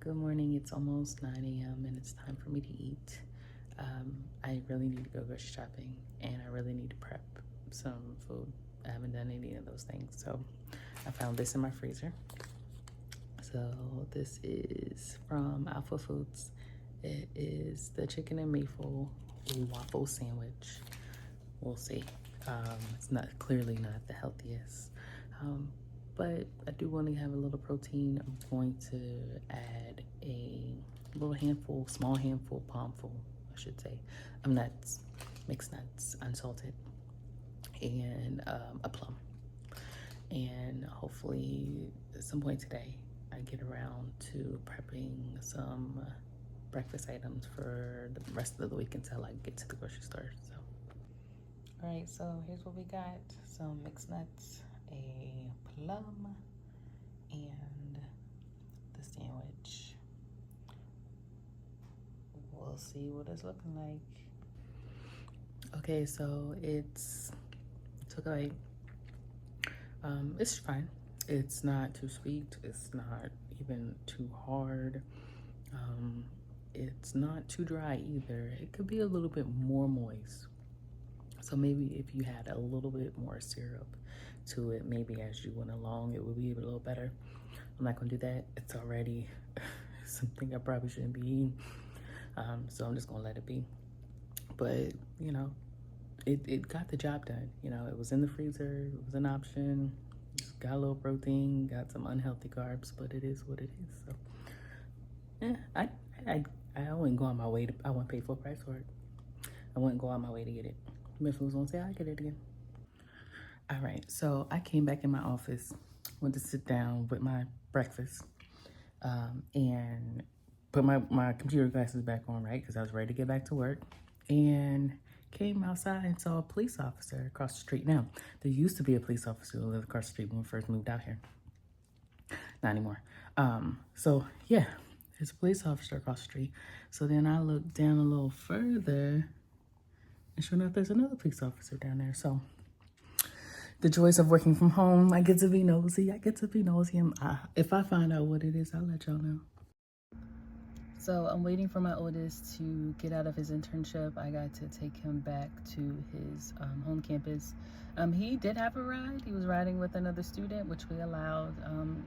Good morning. It's almost 9 a.m. and it's time for me to eat. I really need to go grocery shopping and I really need to prep some food. I haven't done any of those things. So I found this in my freezer. So this is from Alpha Foods. It is the chicken and maple waffle sandwich. We'll see. It's clearly not the healthiest. But I do want to have a little protein. I'm going to add a little handful, small handful, palmful, I should say, of nuts, mixed nuts, unsalted, and a plum. And hopefully at some point today, I get around to prepping some breakfast items for the rest of the week until I get to the grocery store. So, all right, so here's what we got. Some mixed nuts, a plum, and the sandwich. We'll see what it's looking like. Okay, so it's okay. It's fine. It's not too sweet. It's not even too hard. It's not too dry either. It could be a little bit more moist. So maybe if you had a little bit more syrup to it, maybe as you went along, it would be a little better. I'm not gonna do that. It's already something I probably shouldn't be eating. So I'm just gonna let it be. But, you know, it got the job done. You know, it was in the freezer, it was an option. Just got a little protein, got some unhealthy carbs, but it is what it is. So, yeah, I wouldn't go on my way I wouldn't pay full price for it. I wouldn't go on my way to get it. If it was gonna say, I'll get it again. All right, so I came back in my office, went to sit down with my breakfast, and put my computer glasses back on, right? Because I was ready to get back to work. And came outside and saw a police officer across the street. Now, there used to be a police officer who lived across the street when we first moved out here. Not anymore. So yeah, there's a police officer across the street. So then I looked down a little further, and sure enough, there's another police officer down there. So the joys of working from home, I get to be nosy. And if I find out what it is, I'll let y'all know. So I'm waiting for my oldest to get out of his internship. I got to take him back to his home campus. He did have a ride. He was riding with another student, which we allowed.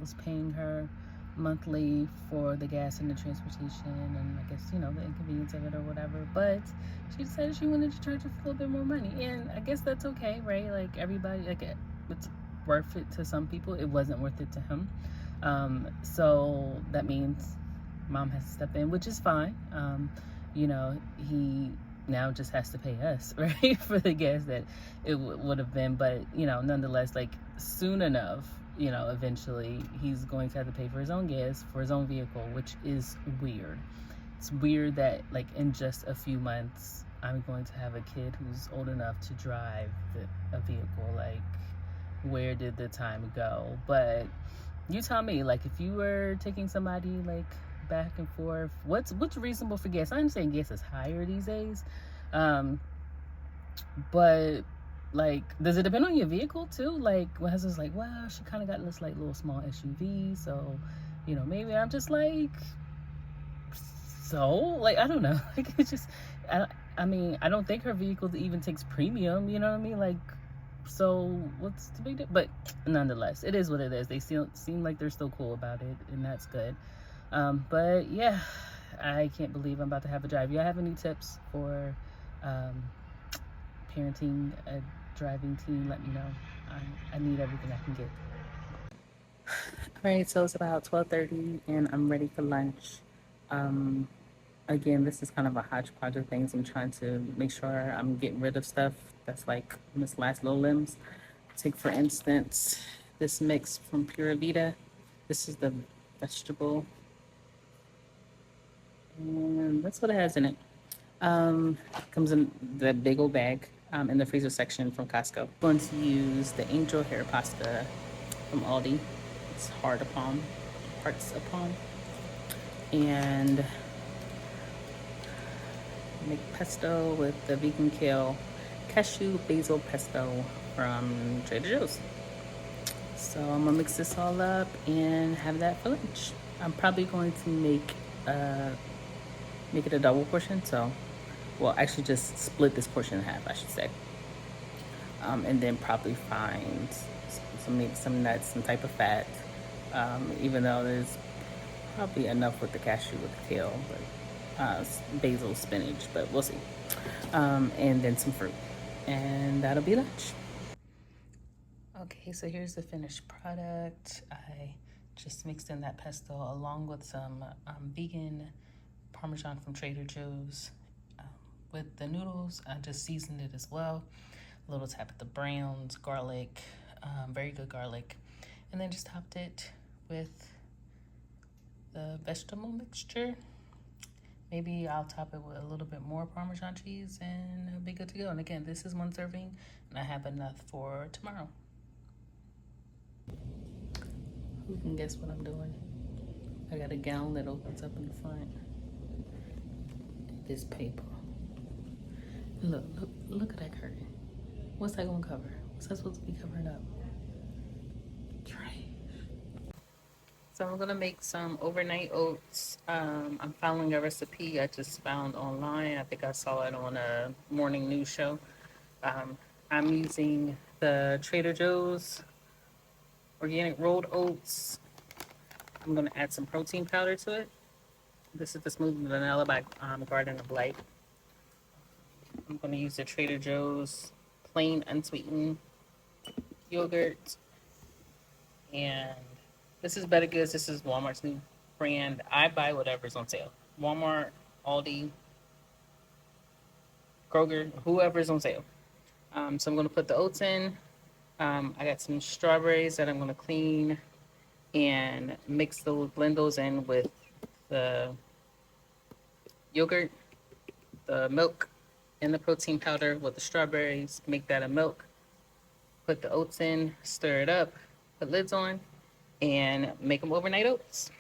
Was paying her monthly for the gas and the transportation and I guess, you know, the inconvenience of it or whatever. But she decided she wanted to charge us a little bit more money. And I guess that's okay, right? Like everybody, like it's worth it to some people. It wasn't worth it to him. So that means Mom has to step in, which is fine. You know, he now just has to pay us, right, for the gas that it would have been. But, you know, nonetheless, like soon enough, you know, eventually he's going to have to pay for his own gas, for his own vehicle, which is weird. It's weird that, like, in just a few months, I'm going to have a kid who's old enough to drive a vehicle. Like, where did the time go? But you tell me, like, if you were taking somebody, like, back and forth, what's reasonable for gas? I understand gas is higher these days, but like, does it depend on your vehicle too? Like, my husband's like, well, she kind of got this like little small SUV, so, you know, maybe I'm just like, so, like, I don't know. Like, it's just, I mean, I don't think her vehicle even takes premium, you know what I mean? Like, so what's the big deal? But nonetheless, it is what it is. They still seem like they're still cool about it, and that's good. But yeah, I can't believe I'm about to have a drive. Y'all have any tips for parenting a driving teen? Let me know. I need everything I can get. All right, so it's about 12:30 and I'm ready for lunch. Again, this is kind of a hodgepodge of things. I'm trying to make sure I'm getting rid of stuff that's like Miss Last Little Limbs. Take, for instance, this mix from Pura Vida. This is the vegetable. And that's what it has in it. Comes in the big old bag in the freezer section from Costco. I'm going to use the angel hair pasta from Aldi. It's hearts upon. And make pesto with the vegan kale cashew basil pesto from Trader Joe's. So I'm gonna mix this all up and have that for lunch. I'm probably going to make it a double portion. So, well, actually, just split this portion in half, I should say. And then probably find maybe some nuts, some type of fat. Even though there's probably enough with the cashew with the kale, but basil, spinach, but we'll see. And then some fruit, and that'll be lunch. Okay, so here's the finished product. I just mixed in that pesto along with some vegan Parmesan from Trader Joe's. Um, with the noodles, I just seasoned it as well. A little tap of the browns, garlic, very good garlic. And then just topped it with the vegetable mixture. Maybe I'll top it with a little bit more Parmesan cheese and it'll be good to go. And again, this is 1 serving and I have enough for tomorrow. Who can guess what I'm doing? I got a gown that opens up in the front. This paper. Look at that curtain. What's that gonna cover? What's that supposed to be covering up? Trash. So I'm gonna make some overnight oats. I'm following a recipe I just found online. I think I saw it on a morning news show. I'm using the Trader Joe's organic rolled oats. I'm gonna add some protein powder to it. This is the smooth vanilla by Garden of Light. I'm gonna use the Trader Joe's plain unsweetened yogurt. And this is Better Goods. This is Walmart's new brand. I buy whatever's on sale. Walmart, Aldi, Kroger, whoever's on sale. So I'm gonna put the oats in. I got some strawberries that I'm gonna clean and blend those in with the yogurt, the milk, and the protein powder with the strawberries. Make that a milk. Put the oats in, stir it up, put lids on, and make them overnight oats.